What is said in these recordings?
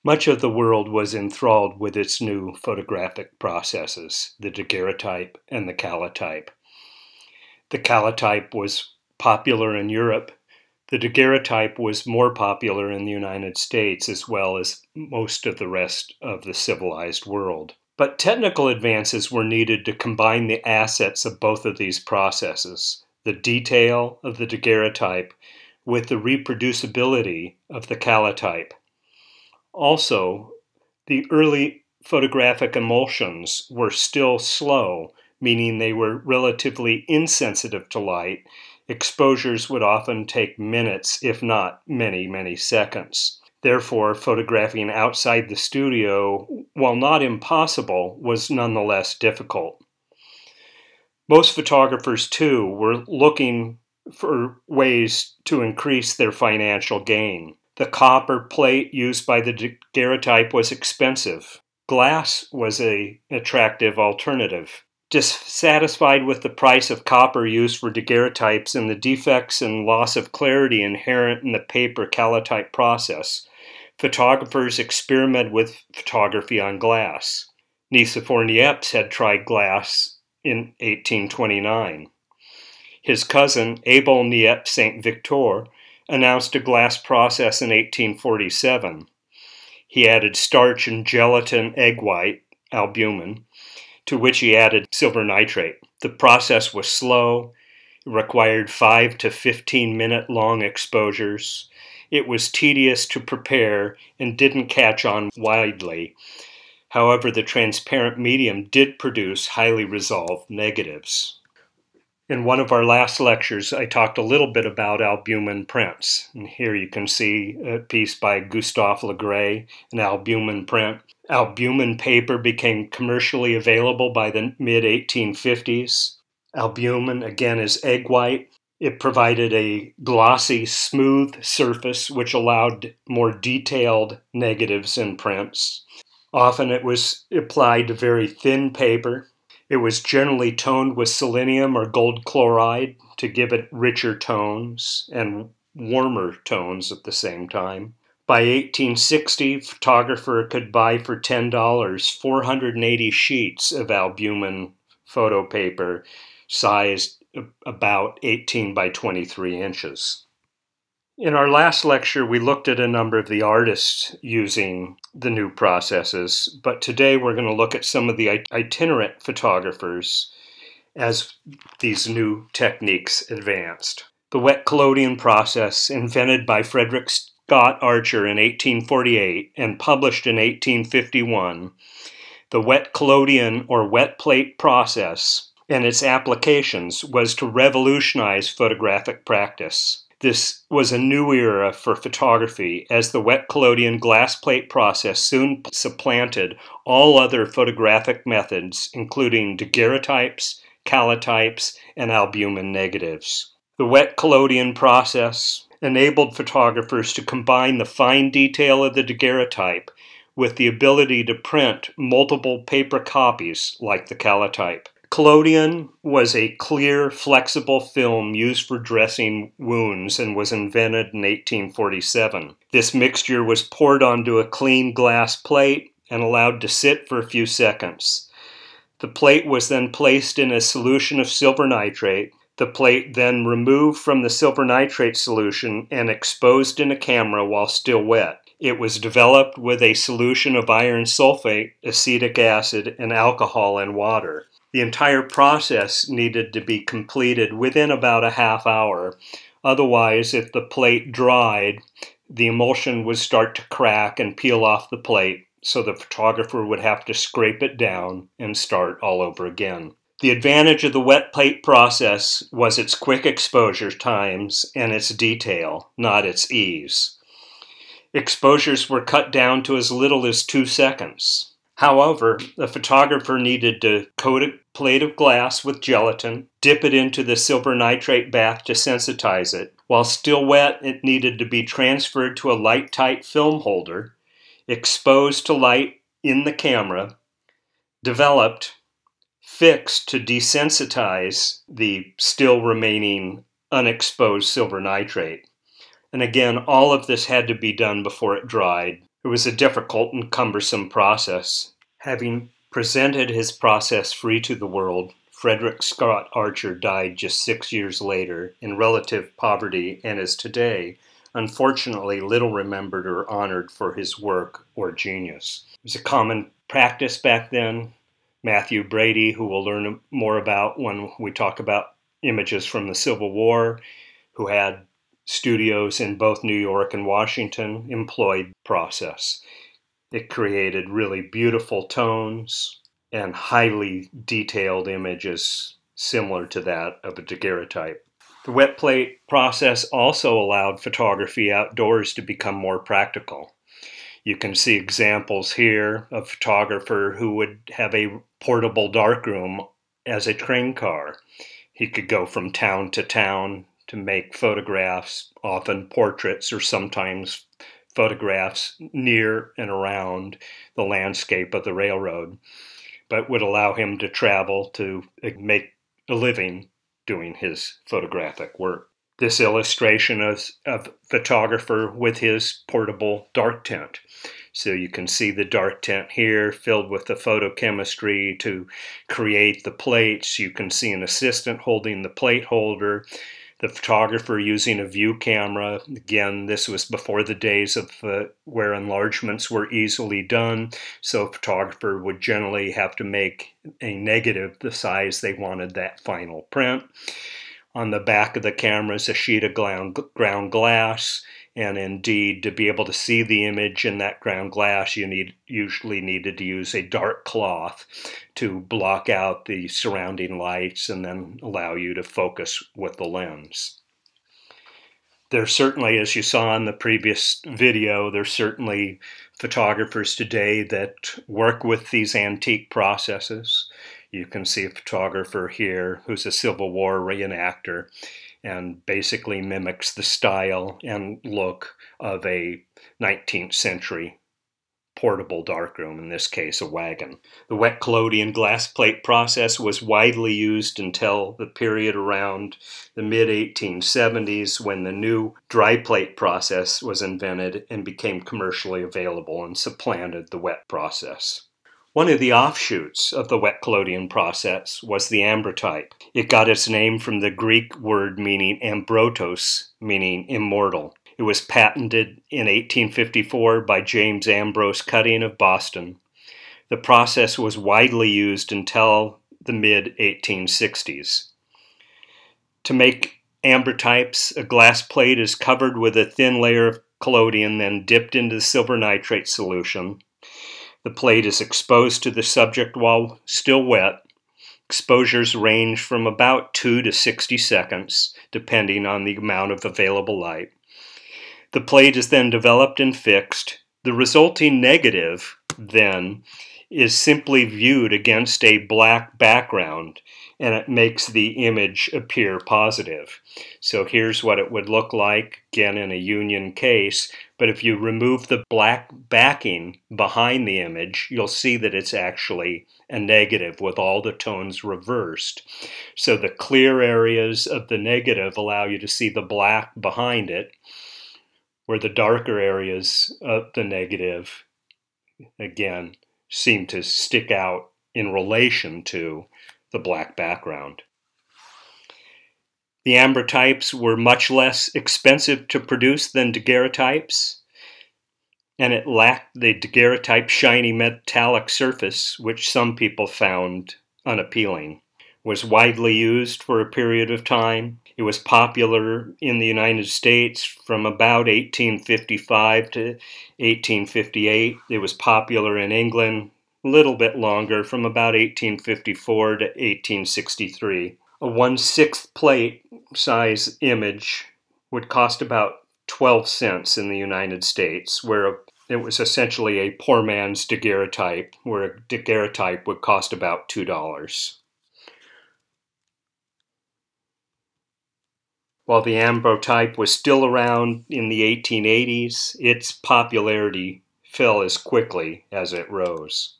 Much of the world was enthralled with its new photographic processes, the Daguerreotype and the Calotype. The Calotype was popular in Europe. The Daguerreotype was more popular in the United States as well as most of the rest of the civilized world. But technical advances were needed to combine the assets of both of these processes, the detail of the Daguerreotype with the reproducibility of the Calotype. Also, the early photographic emulsions were still slow, meaning they were relatively insensitive to light. Exposures would often take minutes, if not many seconds. Therefore, photographing outside the studio, while not impossible, was nonetheless difficult. Most photographers, too, were looking for ways to increase their financial gain. The copper plate used by the Daguerreotype was expensive. Glass was an attractive alternative. Dissatisfied with the price of copper used for daguerreotypes and the defects and loss of clarity inherent in the paper calotype process, photographers experimented with photography on glass. Nicephore Niepce had tried glass in 1829. His cousin, Abel Niepce Saint Victor, announced a glass process in 1847. He added starch and gelatin egg white, albumin, to which he added silver nitrate. The process was slow. It required 5 to 15-minute long exposures. It was tedious to prepare and didn't catch on widely. However, the transparent medium did produce highly resolved negatives. In one of our last lectures, I talked a little bit about albumin prints. And here you can see a piece by Gustave Legray, an albumin print. Albumin paper became commercially available by the mid-1850s. Albumin, again, is egg white. It provided a glossy, smooth surface which allowed more detailed negatives in prints. Often it was applied to very thin paper. It was generally toned with selenium or gold chloride to give it richer tones and warmer tones at the same time. By 1860, a photographer could buy for $10 480 sheets of albumin photo paper sized about 18 by 23 inches. In our last lecture, we looked at a number of the artists using the new processes, but today we're going to look at some of the itinerant photographers as these new techniques advanced. The Wet Collodion Process, invented by Frederick Scott Archer in 1848 and published in 1851, the Wet Collodion or wet plate process and its applications was to revolutionize photographic practice. This was a new era for photography, as the wet collodion glass plate process soon supplanted all other photographic methods, including daguerreotypes, calotypes, and albumin negatives. The wet collodion process enabled photographers to combine the fine detail of the daguerreotype with the ability to print multiple paper copies like the calotype. Collodion was a clear, flexible film used for dressing wounds and was invented in 1847. This mixture was poured onto a clean glass plate and allowed to sit for a few seconds. The plate was then placed in a solution of silver nitrate. The plate then removed from the silver nitrate solution and exposed in a camera while still wet. It was developed with a solution of iron sulfate, acetic acid, and alcohol and water. The entire process needed to be completed within about a half hour. Otherwise, if the plate dried, the emulsion would start to crack and peel off the plate, so the photographer would have to scrape it down and start all over again. The advantage of the wet plate process was its quick exposure times and its detail, not its ease. Exposures were cut down to as little as 2 seconds. However, the photographer needed to coat a plate of glass with gelatin, dip it into the silver nitrate bath to sensitize it. While still wet, it needed to be transferred to a light-tight film holder, exposed to light in the camera, developed, fixed to desensitize the still remaining unexposed silver nitrate. And again, all of this had to be done before it dried. It was a difficult and cumbersome process. Having presented his process free to the world, Frederick Scott Archer died just 6 years later in relative poverty and is today, unfortunately, little remembered or honored for his work or genius. It was a common practice back then. Matthew Brady, who we'll learn more about when we talk about images from the Civil War, who had studios in both New York and Washington, employed the process. It created really beautiful tones and highly detailed images similar to that of a daguerreotype. The wet plate process also allowed photography outdoors to become more practical. You can see examples here of a photographer who would have a portable darkroom as a train car. He could go from town to town to make photographs, often portraits or sometimes photographs near and around the landscape of the railroad, but would allow him to travel to make a living doing his photographic work. This illustration of a photographer with his portable dark tent. So you can see the dark tent here filled with the photochemistry to create the plates. You can see an assistant holding the plate holder, the photographer using a view camera. Again, this was before the days of where enlargements were easily done, so a photographer would generally have to make a negative the size they wanted that final print. On the back of the camera is a sheet of ground glass, and indeed, to be able to see the image in that ground glass, you usually needed to use a dark cloth to block out the surrounding lights and then allow you to focus with the lens. There's certainly, as you saw in the previous video, there's certainly photographers today that work with these antique processes. You can see a photographer here who's a Civil War reenactor and basically mimics the style and look of a 19th century portable darkroom, in this case a wagon. The wet collodion glass plate process was widely used until the period around the mid-1870s when the new dry plate process was invented and became commercially available and supplanted the wet process. One of the offshoots of the wet collodion process was the ambrotype. It got its name from the Greek word meaning ambrotos, meaning immortal. It was patented in 1854 by James Ambrose Cutting of Boston. The process was widely used until the mid-1860s. To make ambrotypes, a glass plate is covered with a thin layer of collodion, then dipped into the silver nitrate solution. The plate is exposed to the subject while still wet. Exposures range from about 2 to 60 seconds, depending on the amount of available light. The plate is then developed and fixed. The resulting negative, then, is simply viewed against a black background, and it makes the image appear positive. So here's what it would look like, again in a union case, but if you remove the black backing behind the image, you'll see that it's actually a negative with all the tones reversed. So the clear areas of the negative allow you to see the black behind it, where the darker areas of the negative, again, seem to stick out in relation to the black background. The ambrotypes were much less expensive to produce than daguerreotypes, and it lacked the daguerreotype shiny metallic surface, which some people found unappealing. It was widely used for a period of time. It was popular in the United States from about 1855 to 1858. It was popular in England a little bit longer, from about 1854 to 1863. A 1/6 plate size image would cost about 12 cents in the United States, where it was essentially a poor man's daguerreotype, where a daguerreotype would cost about $2. While the ambrotype was still around in the 1880s, its popularity fell as quickly as it rose.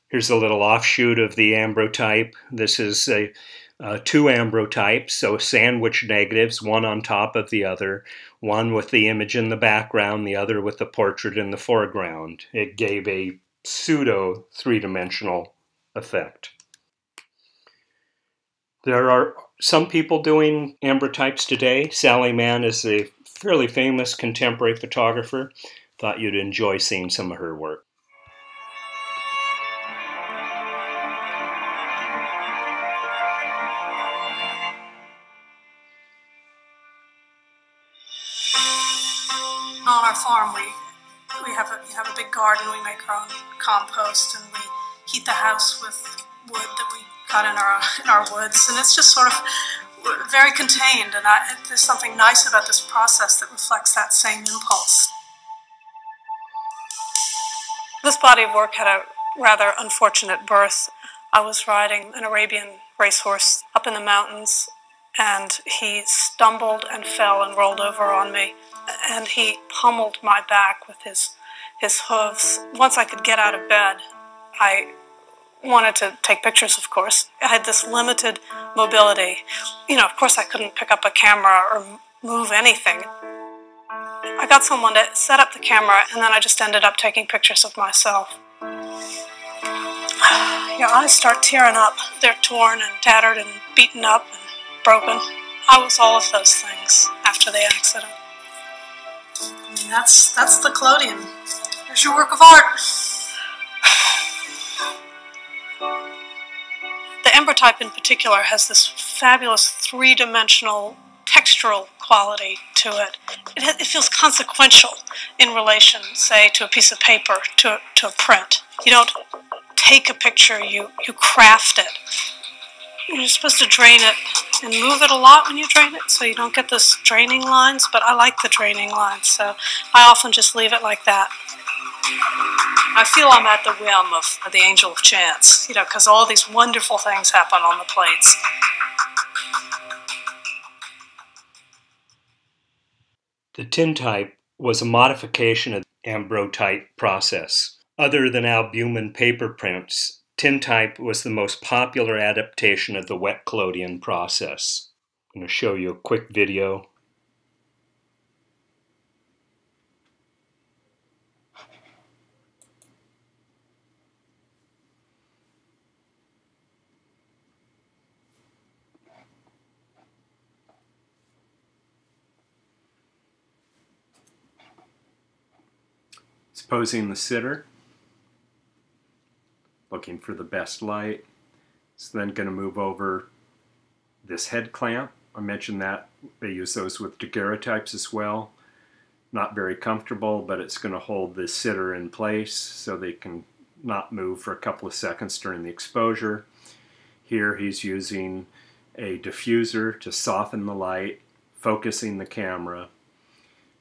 Here's a little offshoot of the ambrotype. This is a two ambrotypes, so sandwich negatives, one on top of the other, one with the image in the background, the other with the portrait in the foreground. It gave a pseudo three-dimensional effect. There are some people doing ambrotypes today. Sally Mann is a fairly famous contemporary photographer. Thought you'd enjoy seeing some of her work. On our farm, we have a big garden. We make our own compost, and we heat the house with wood that we got in our woods, and it's just sort of very contained. And there's something nice about this process that reflects that same impulse. This body of work had a rather unfortunate birth. I was riding an Arabian racehorse up in the mountains, and he stumbled and fell and rolled over on me, and he pummeled my back with his hooves. Once I could get out of bed, I wanted to take pictures, of course. I had this limited mobility. Of course I couldn't pick up a camera or move anything. I got someone to set up the camera, and then I just ended up taking pictures of myself. Your eyes start tearing up. They're torn and tattered and beaten up and broken. I was all of those things after the accident. That's the collodion. There's your work of art. The ambrotype in particular has this fabulous three-dimensional textural quality to it. It feels consequential in relation, say, to a piece of paper, to a print. You don't take a picture, you craft it. You're supposed to drain it and move it a lot when you drain it, so you don't get those draining lines, but I like the draining lines, so I often just leave it like that. I feel I'm at the whim of the angel of chance, because all these wonderful things happen on the plates. The tintype was a modification of the ambrotype process. Other than albumin paper prints, tintype was the most popular adaptation of the Wet Collodion process. I'm going to show you a quick video. Posing the sitter, looking for the best light. It's then going to move over this head clamp. I mentioned that they use those with Daguerreotypes as well. Not very comfortable, but it's going to hold the sitter in place so they can not move for a couple of seconds during the exposure. Here he's using a diffuser to soften the light, focusing the camera,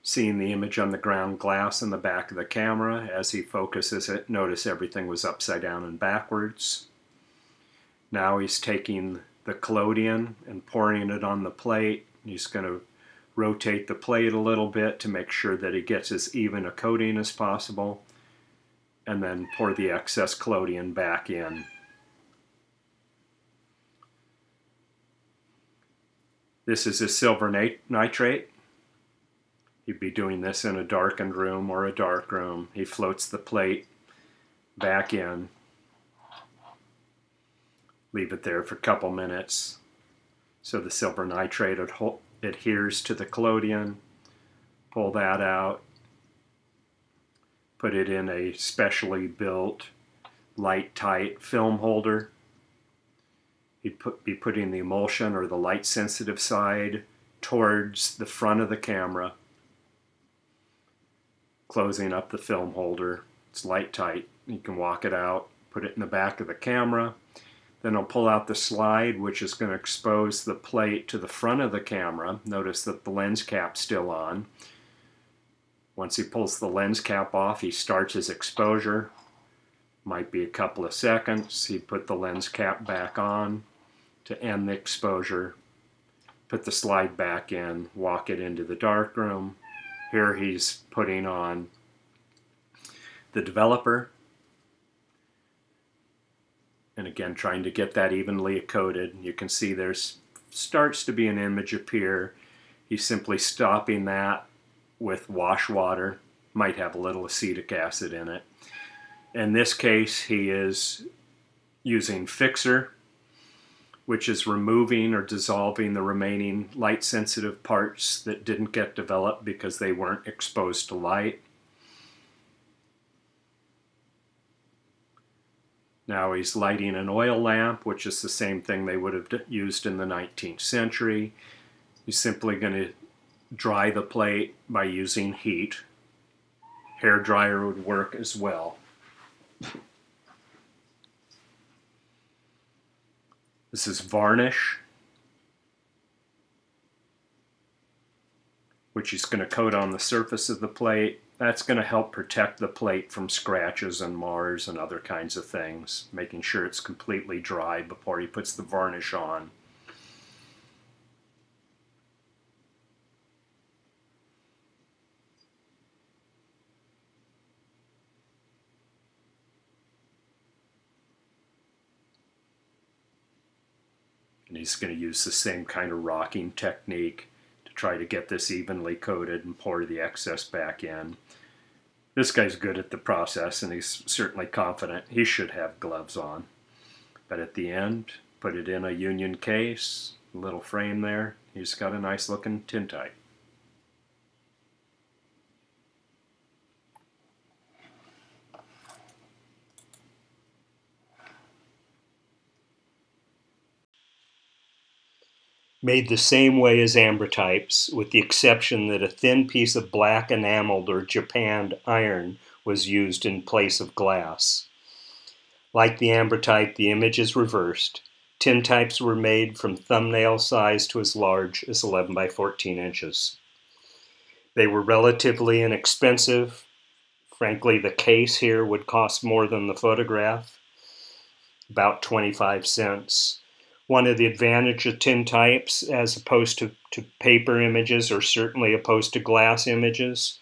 seeing the image on the ground glass in the back of the camera. As he focuses it, notice everything was upside down and backwards. Now he's taking the collodion and pouring it on the plate. He's going to rotate the plate a little bit to make sure that he gets as even a coating as possible, and then pour the excess collodion back in. This is a silver nitrate. You'd be doing this in a darkened room or a dark room. He floats the plate back in. Leave it there for a couple minutes so the silver nitrate adheres to the collodion. Pull that out. Put it in a specially built light-tight film holder. He'd be putting the emulsion or the light-sensitive side towards the front of the camera. Closing up the film holder. It's light tight. You can walk it out, put it in the back of the camera. Then I'll pull out the slide, which is going to expose the plate to the front of the camera. Notice that the lens cap's still on. Once he pulls the lens cap off, he starts his exposure. Might be a couple of seconds. He'd put the lens cap back on to end the exposure. Put the slide back in, walk it into the darkroom. Here he's putting on the developer. And again, trying to get that evenly coated. You can see there's starts to be an image appear. He's simply stopping that with wash water. Might have a little acetic acid in it. In this case, he is using fixer, which is removing or dissolving the remaining light-sensitive parts that didn't get developed because they weren't exposed to light. Now he's lighting an oil lamp, which is the same thing they would have used in the 19th century. He's simply going to dry the plate by using heat. Hair dryer would work as well. This is varnish, which he's going to coat on the surface of the plate. That's going to help protect the plate from scratches and mars and other kinds of things, making sure it's completely dry before he puts the varnish on. And he's going to use the same kind of rocking technique to try to get this evenly coated and pour the excess back in. This guy's good at the process, and he's certainly confident. He should have gloves on. But at the end, put it in a union case, a little frame there. He's got a nice looking tintype. Made the same way as ambrotypes, with the exception that a thin piece of black enameled or japanned iron was used in place of glass. Like the ambrotype, the image is reversed. Tintypes were made from thumbnail size to as large as 11 by 14 inches. They were relatively inexpensive. Frankly, the case here would cost more than the photograph, about 25 cents. One of the advantages of tintypes, as opposed to paper images, or certainly opposed to glass images,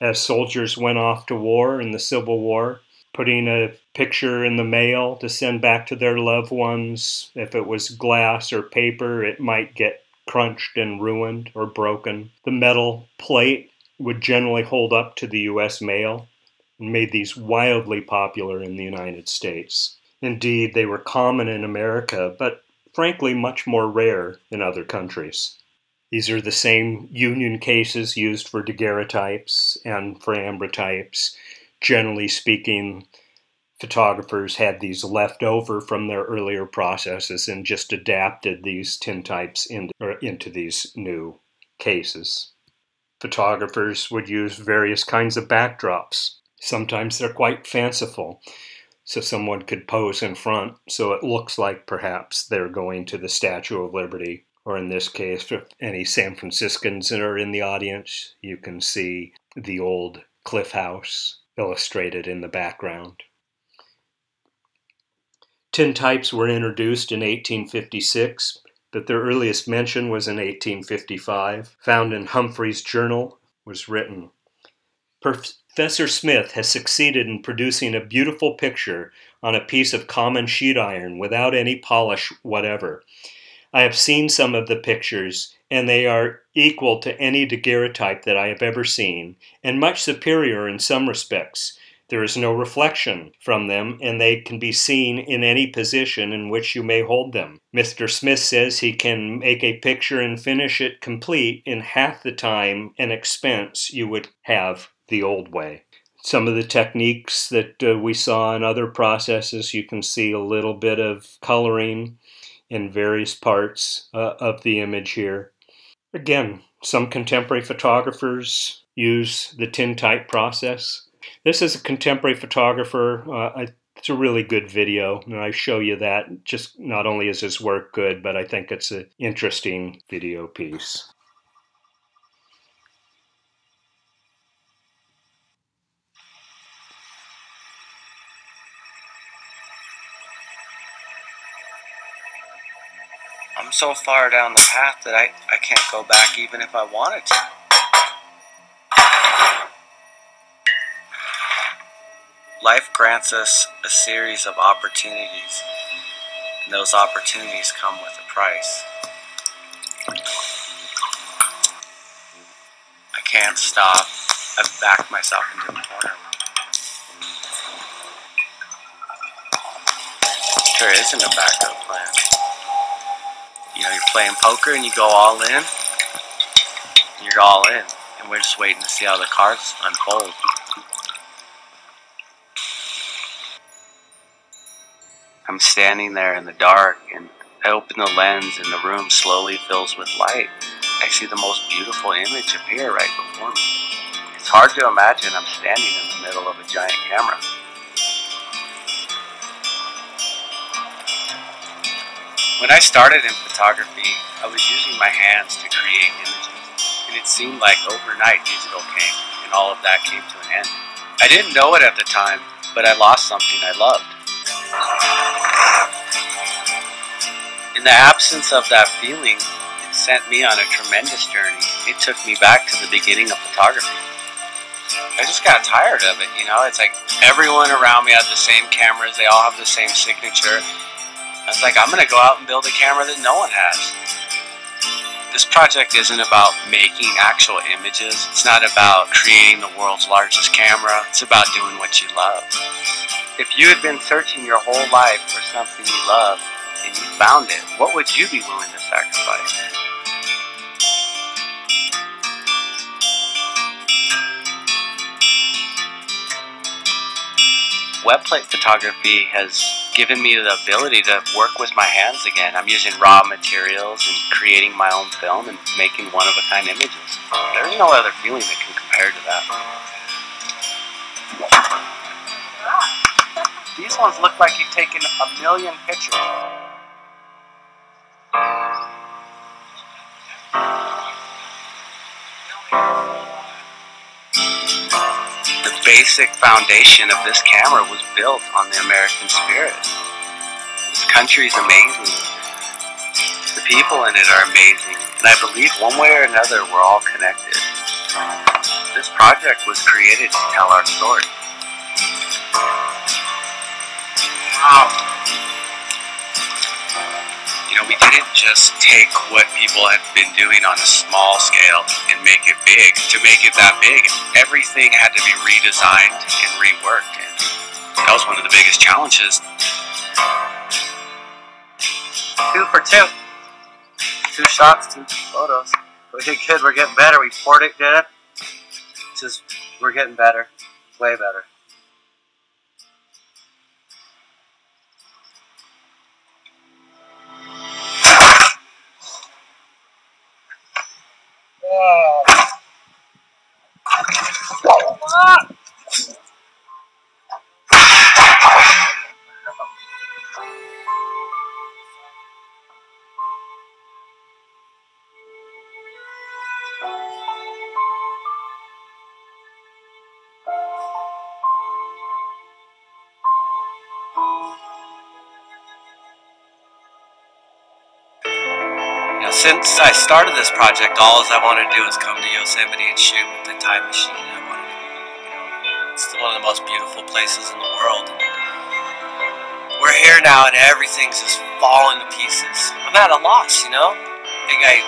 as soldiers went off to war in the Civil War, putting a picture in the mail to send back to their loved ones, if it was glass or paper, it might get crunched and ruined or broken. The metal plate would generally hold up to the U.S. mail and made these wildly popular in the United States. Indeed, they were common in America, but frankly much more rare in other countries. These are the same union cases used for daguerreotypes and for ambrotypes. Generally speaking, photographers had these left over from their earlier processes and just adapted these tintypes into these new cases. Photographers would use various kinds of backdrops. Sometimes they're quite fanciful. So someone could pose in front so it looks like perhaps they're going to the Statue of Liberty. Or in this case, for any San Franciscans that are in the audience, you can see the old Cliff House illustrated in the background. Tintypes were introduced in 1856, but their earliest mention was in 1855. Found in Humphrey's journal, was written, Professor Smith has succeeded in producing a beautiful picture on a piece of common sheet iron without any polish whatever. I have seen some of the pictures, and they are equal to any daguerreotype that I have ever seen, and much superior in some respects. There is no reflection from them, and they can be seen in any position in which you may hold them. Mr. Smith says he can make a picture and finish it complete in half the time and expense you would have the old way. Some of the techniques that we saw in other processes, you can see a little bit of coloring in various parts of the image here. Again, some contemporary photographers use the tintype process. This is a contemporary photographer. It's a really good video, and I show you that. Just not only is his work good, but I think it's an interesting video piece. I'm so far down the path that I can't go back even if I wanted to. Life grants us a series of opportunities And those opportunities come with a price. I can't stop. I've backed myself into the corner. There isn't a backup plan. You know, you're playing poker and you go all in. You're all in. And we're just waiting to see how the cards unfold. I'm standing there in the dark, and I open the lens and the room slowly fills with light. I see the most beautiful image appear right before me. It's hard to imagine I'm standing in the middle of a giant camera. When I started in photography, I was using my hands to create images, and it seemed like overnight digital came, and all of that came to an end. I didn't know it at the time, but I lost something I loved. In the absence of that feeling, it sent me on a tremendous journey. It took me back to the beginning of photography. I just got tired of it, you know? It's like everyone around me had the same cameras, they all have the same signature. I was like, I'm gonna go out and build a camera that no one has. This project isn't about making actual images. It's not about creating the world's largest camera. It's about doing what you love. If you had been searching your whole life for something you love, and you found it, what would you be willing to sacrifice? Wet plate photography has given me the ability to work with my hands again. I'm using raw materials and creating my own film and making one-of-a-kind images. There's no other feeling that can compare to that. These ones look like you've taken a million pictures. The basic foundation of this camera was built on the American spirit. This country is amazing. The people in it are amazing. And I believe one way or another we're all connected. This project was created to tell our story. Wow. You know, we didn't just take what people had been doing on a small scale and make it big. To make it that big, everything had to be redesigned and reworked. And that was one of the biggest challenges. 2 for 2. 2 shots, 2 photos. We did good, we're getting better. We poured it good. Just, we're getting better. Way better. Since I started this project, all I wanted to do is come to Yosemite and shoot with the time machine. I wanted to, you know, it's one of the most beautiful places in the world. We're here now and everything's just falling to pieces. I'm at a loss, you know? I think I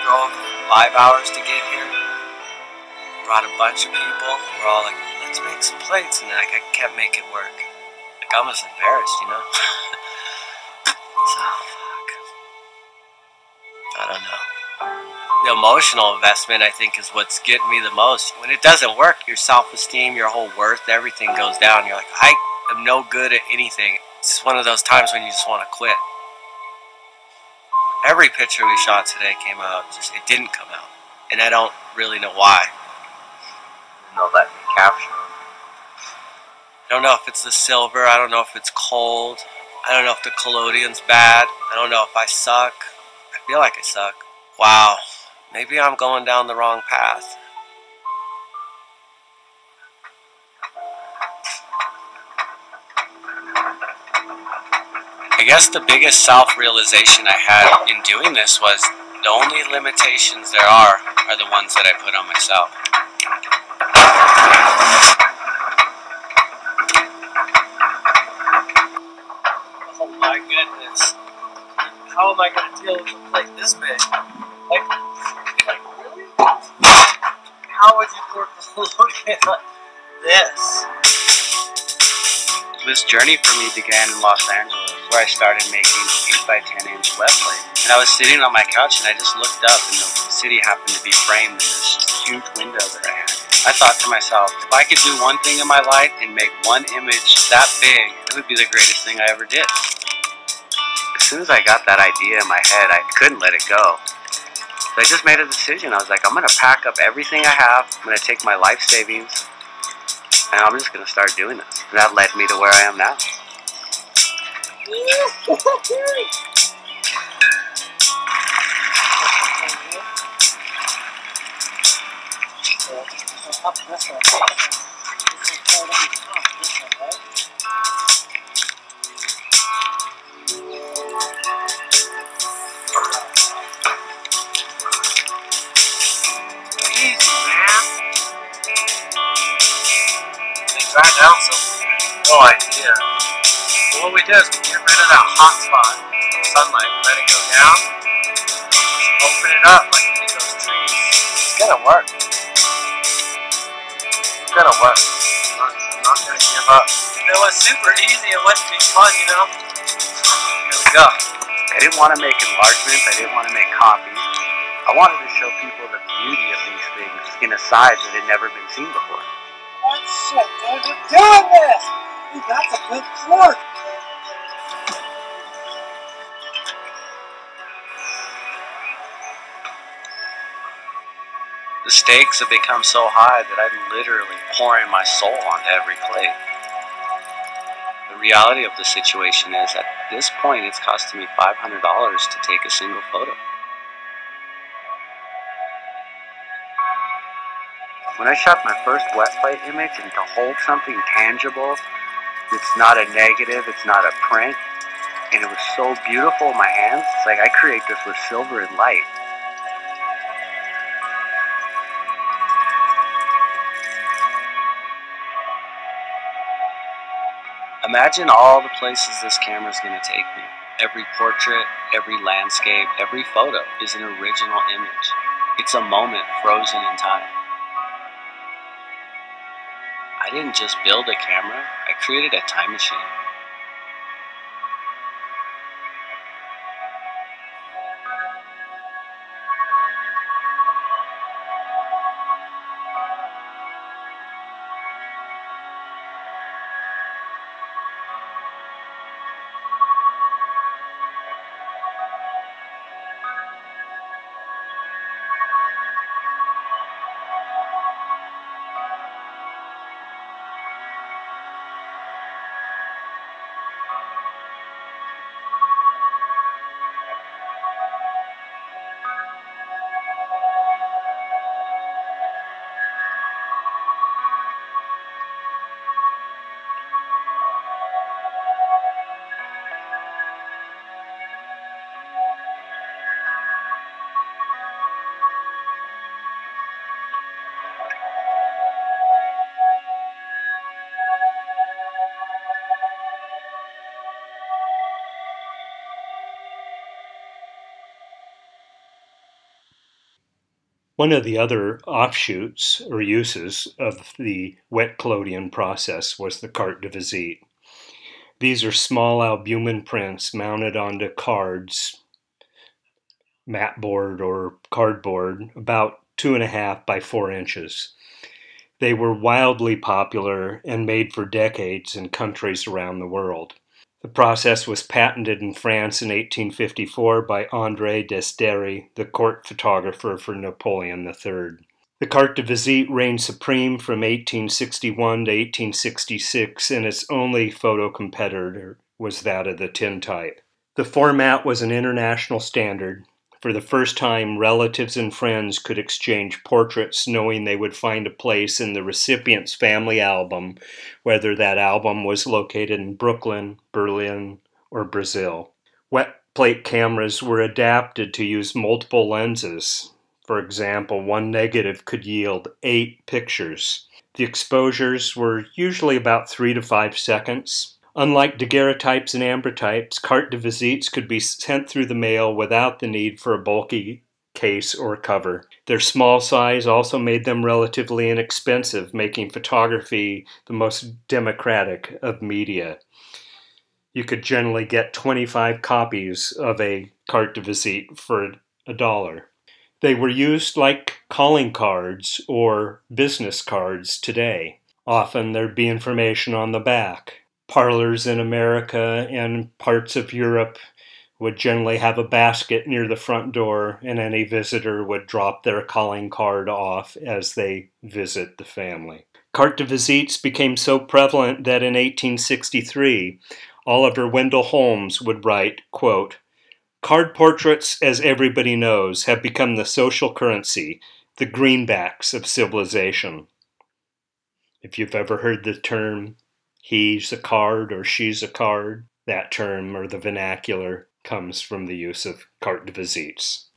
drove 5 hours to get here. Brought a bunch of people. We're all like, let's make some plates. And I can't make it work. Like, I was embarrassed, you know? So, I don't know. The emotional investment, I think, is what's getting me the most. When it doesn't work, your self-esteem, your whole worth, everything goes down. You're like, I am no good at anything. It's one of those times when you just want to quit. Every picture we shot today came out, it didn't come out. And I don't really know why. They'll let me capture them. I don't know if it's the silver. I don't know if it's cold. I don't know if the collodion's bad. I don't know if I suck. I feel like I suck. Wow, maybe I'm going down the wrong path. I guess the biggest self-realization I had in doing this was the only limitations there are the ones that I put on myself. Oh my goodness. it's, how am I going to deal with a plate this big? Like really? How would you work a look at this? This journey for me began in Los Angeles, where I started making 8x10" wet plate. And I was sitting on my couch and I just looked up and the city happened to be framed in this huge window that I had. I thought to myself, if I could do one thing in my life and make one image that big, it would be the greatest thing I ever did. As soon as I got that idea in my head, I couldn't let it go. So I just made a decision. I was like, I'm going to pack up everything I have. I'm going to take my life savings. And I'm just going to start doing this. And that led me to where I am now. Right now, so no idea. But what we do is we get rid of that hot spot sunlight, let it go down, open it up like we did those trees. It's gonna work. It's gonna work. I'm not gonna give up. It was super easy. It wouldn't be fun, you know. Here we go. I didn't want to make enlargements. I didn't want to make copies. I wanted to show people the beauty of these things in a size that had never been seen before. Oh shit, dude, we're doing this! Dude, that's a good flirt! The stakes have become so high that I'm literally pouring my soul onto every plate. The reality of the situation is, at this point, it's costing me $500 to take a single photo. When I shot my first wet plate image, and to hold something tangible, it's not a negative, it's not a print, and it was so beautiful in my hands, it's like I create this with silver and light. Imagine all the places this camera's going to take me. Every portrait, every landscape, every photo is an original image. It's a moment frozen in time. I didn't just build a camera, I created a time machine. One of the other offshoots or uses of the Wet Collodion process was the carte-de-visite. These are small albumin prints mounted onto cards, mat board or cardboard, about 2.5 by 4 inches. They were wildly popular and made for decades in countries around the world. The process was patented in France in 1854 by André Desdery, the court photographer for Napoleon III. The carte-de-visite reigned supreme from 1861 to 1866, and its only photo competitor was that of the tintype. The format was an international standard. For the first time, relatives and friends could exchange portraits knowing they would find a place in the recipient's family album, whether that album was located in Brooklyn, Berlin, or Brazil. Wet plate cameras were adapted to use multiple lenses. For example, one negative could yield 8 pictures. The exposures were usually about 3 to 5 seconds. Unlike daguerreotypes and ambrotypes, carte-de-visites could be sent through the mail without the need for a bulky case or cover. Their small size also made them relatively inexpensive, making photography the most democratic of media. You could generally get 25 copies of a carte-de-visite for $1. They were used like calling cards or business cards today. Often there'd be information on the back. Parlors in America and parts of Europe would generally have a basket near the front door, and any visitor would drop their calling card off as they visit the family. Carte-de-visites became so prevalent that in 1863, Oliver Wendell Holmes would write, quote, "Card portraits, as everybody knows, have become the social currency, the greenbacks of civilization." If you've ever heard the term, he's a card or she's a card, that term or the vernacular comes from the use of carte-de-visites.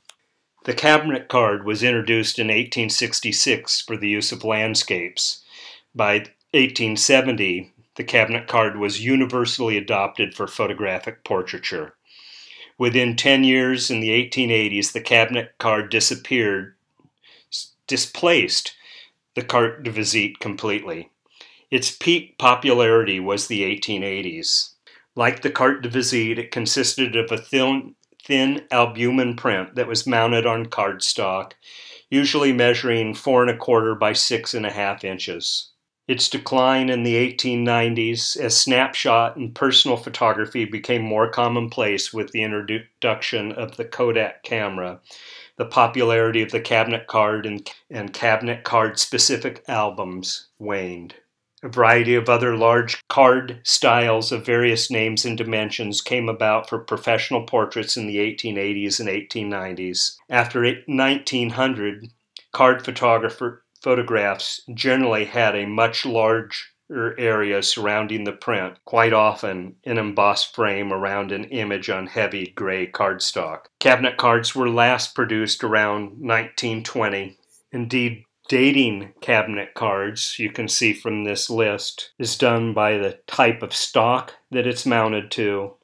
The cabinet card was introduced in 1866 for the use of landscapes. By 1870, the cabinet card was universally adopted for photographic portraiture. Within 10 years, in the 1880s, the cabinet card displaced the carte-de-visite completely. Its peak popularity was the 1880s. Like the carte-de-visite, it consisted of a thin albumen print that was mounted on cardstock, usually measuring 4 1/4 by 6 1/2 inches. Its decline in the 1890s as snapshot and personal photography became more commonplace with the introduction of the Kodak camera. The popularity of the cabinet card and cabinet card-specific albums waned. A variety of other large card styles of various names and dimensions came about for professional portraits in the 1880s and 1890s. After 1900, card photographs generally had a much larger area surrounding the print, quite often an embossed frame around an image on heavy gray cardstock. Cabinet cards were last produced around 1920. Indeed, dating cabinet cards, you can see from this list, is done by the type of stock that it's mounted to,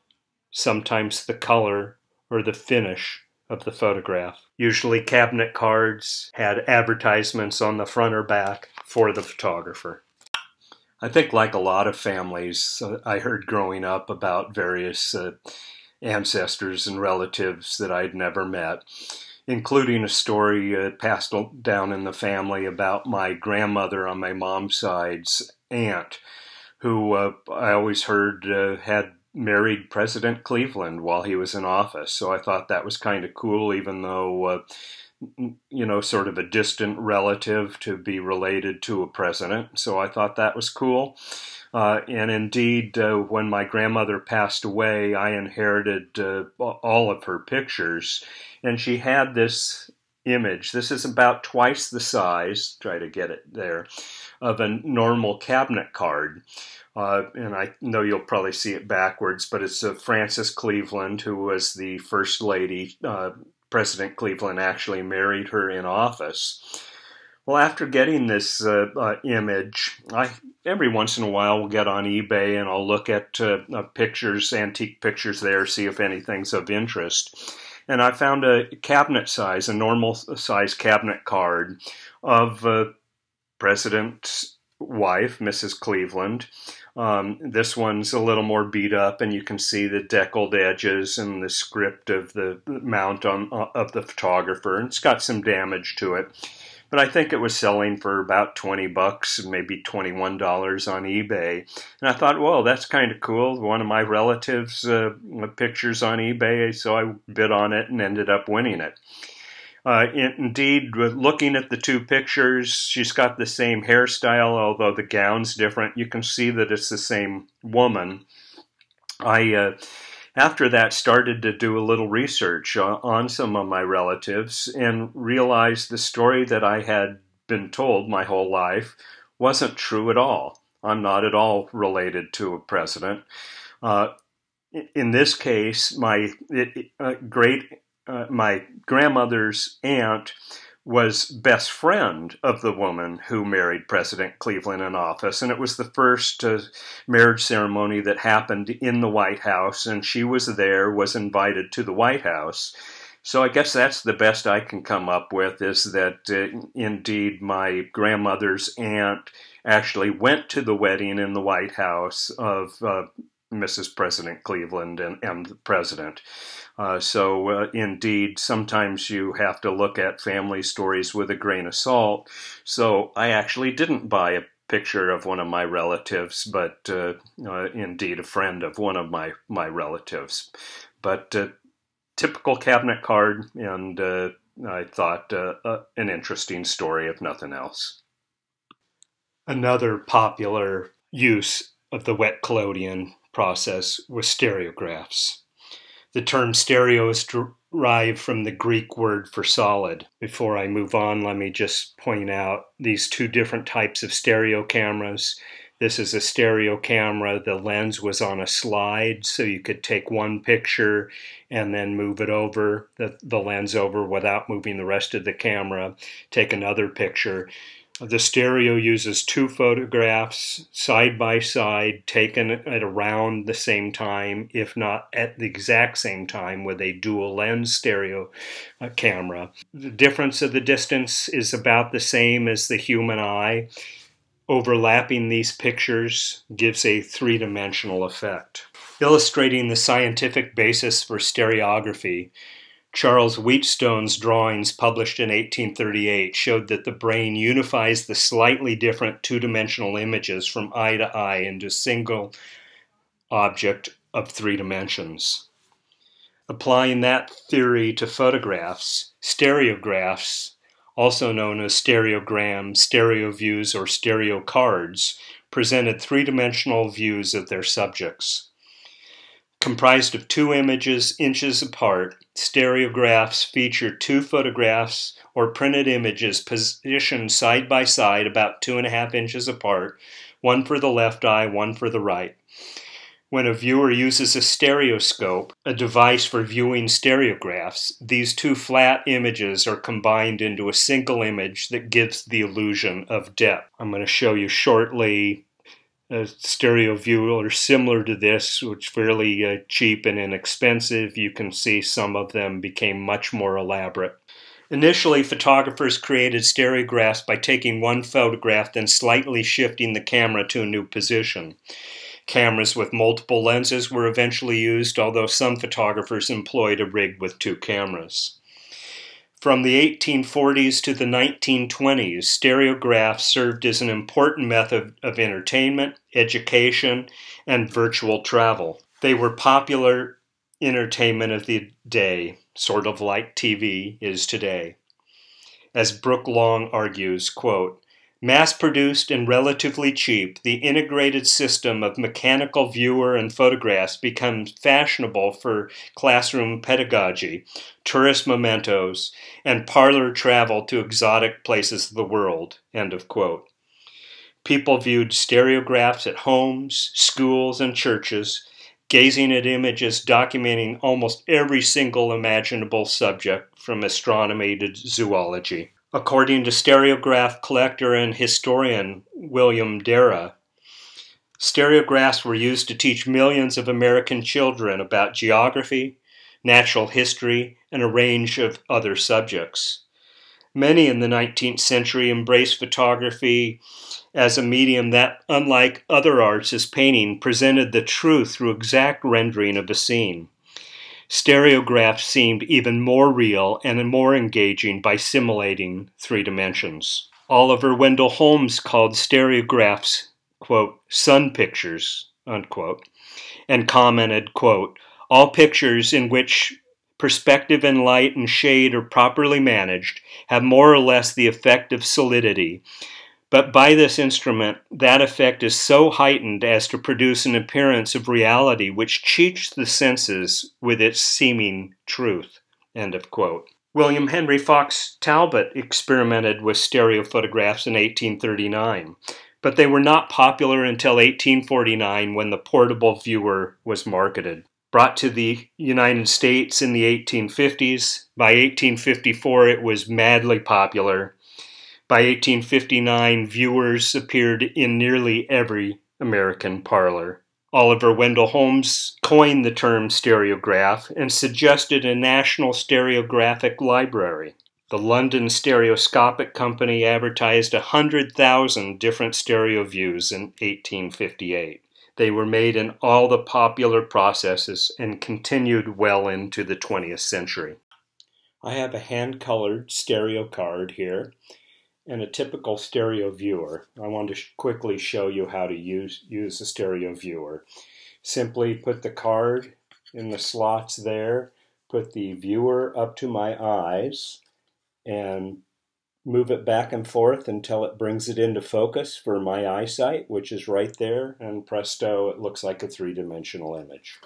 sometimes the color or the finish of the photograph. Usually cabinet cards had advertisements on the front or back for the photographer. I think like a lot of families, I heard growing up about various ancestors and relatives that I'd never met, including a story passed down in the family about my grandmother on my mom's side's aunt, who I always heard had married President Cleveland while he was in office. So I thought that was kind of cool, even though, sort of a distant relative to be related to a president. So I thought that was cool. And indeed, when my grandmother passed away, I inherited all of her pictures. And she had this image. This is about twice the size, try to get it there, of a normal cabinet card. And I know you'll probably see it backwards, but it's Frances Cleveland, who was the first lady. President Cleveland actually married her in office. Well, after getting this image, I every once in a while will get on eBay and I'll look at pictures, antique pictures there, see if anything's of interest. And I found a cabinet size, a normal size cabinet card of President's wife, Mrs. Cleveland. This one's a little more beat up, and you can see the deckled edges and the script of the mount of the photographer. And it's got some damage to it. But I think it was selling for about $20, maybe $21 on eBay. And I thought, well, that's kind of cool. One of my relatives' pictures on eBay, so I bid on it and ended up winning it. Indeed, looking at the two pictures, she's got the same hairstyle, although the gown's different. You can see that it's the same woman. After that, started to do a little research on some of my relatives and realized the story that I had been told my whole life wasn't true at all. I'm not at all related to a president. In this case, my grandmother's aunt was best friend of the woman who married President Cleveland in office, and it was the first marriage ceremony that happened in the White House, and she was there, was invited to the White House. So I guess that's the best I can come up with, is that indeed my grandmother's aunt actually went to the wedding in the White House of Mrs. President Cleveland and the president. So indeed, sometimes you have to look at family stories with a grain of salt. So I actually didn't buy a picture of one of my relatives, but indeed a friend of one of my relatives. But typical cabinet card, and I thought an interesting story, if nothing else. Another popular use of the Wet Collodion process was stereographs. The term stereo is derived from the Greek word for solid. Before I move on, let me just point out these two different types of stereo cameras. This is a stereo camera. The lens was on a slide, so you could take one picture and then move it over, the lens over, without moving the rest of the camera, take another picture. The stereo uses two photographs side by side, taken at around the same time, if not at the exact same time, with a dual lens stereo camera. The difference of the distance is about the same as the human eye. Overlapping these pictures gives a three-dimensional effect. Illustrating the scientific basis for stereography, Charles Wheatstone's drawings, published in 1838, showed that the brain unifies the slightly different two-dimensional images from eye to eye into a single object of 3 dimensions. Applying that theory to photographs, stereographs, also known as stereograms, stereo views, or stereo cards, presented 3-dimensional views of their subjects. Comprised of 2 images inches apart, stereographs feature 2 photographs or printed images positioned side by side about 2.5 inches apart, one for the left eye, one for the right. When a viewer uses a stereoscope, a device for viewing stereographs, these 2 flat images are combined into a single image that gives the illusion of depth. I'm going to show you shortly a stereo viewer similar to this, which is fairly cheap and inexpensive. You can see some of them became much more elaborate. Initially, photographers created stereographs by taking one photograph, then slightly shifting the camera to a new position. Cameras with multiple lenses were eventually used, although some photographers employed a rig with 2 cameras. From the 1840s to the 1920s, stereographs served as an important method of entertainment, education, and virtual travel. They were popular entertainment of the day, sort of like TV is today. As Brooke Long argues, quote, "Mass-produced and relatively cheap, the integrated system of mechanical viewer and photographs becomes fashionable for classroom pedagogy, tourist mementos, and parlor travel to exotic places of the world." End of quote. People viewed stereographs at homes, schools, and churches, gazing at images documenting almost every single imaginable subject, from astronomy to zoology. According to stereograph collector and historian William Darrah, stereographs were used to teach millions of American children about geography, natural history, and a range of other subjects. Many in the 19th century embraced photography as a medium that, unlike other arts as painting, presented the truth through exact rendering of a scene. Stereographs seemed even more real and more engaging by simulating 3 dimensions. Oliver Wendell Holmes called stereographs, quote, "sun pictures," unquote, and commented, quote, "all pictures in which perspective and light and shade are properly managed have more or less the effect of solidity. But by this instrument, that effect is so heightened as to produce an appearance of reality which cheats the senses with its seeming truth." End of quote. William Henry Fox Talbot experimented with stereophotographs in 1839, but they were not popular until 1849 when the portable viewer was marketed. brought to the United States in the 1850s. By 1854, it was madly popular. By 1859, viewers appeared in nearly every American parlor. Oliver Wendell Holmes coined the term stereograph and suggested a national stereographic library. The London Stereoscopic Company advertised 100,000 different stereo views in 1858. They were made in all the popular processes and continued well into the 20th century. I have a hand-colored stereo card here and a typical stereo viewer. I want to quickly show you how to use a stereo viewer. Simply put the card in the slots there, put the viewer up to my eyes, and move it back and forth until it brings it into focus for my eyesight, which is right there, and presto, it looks like a three-dimensional image.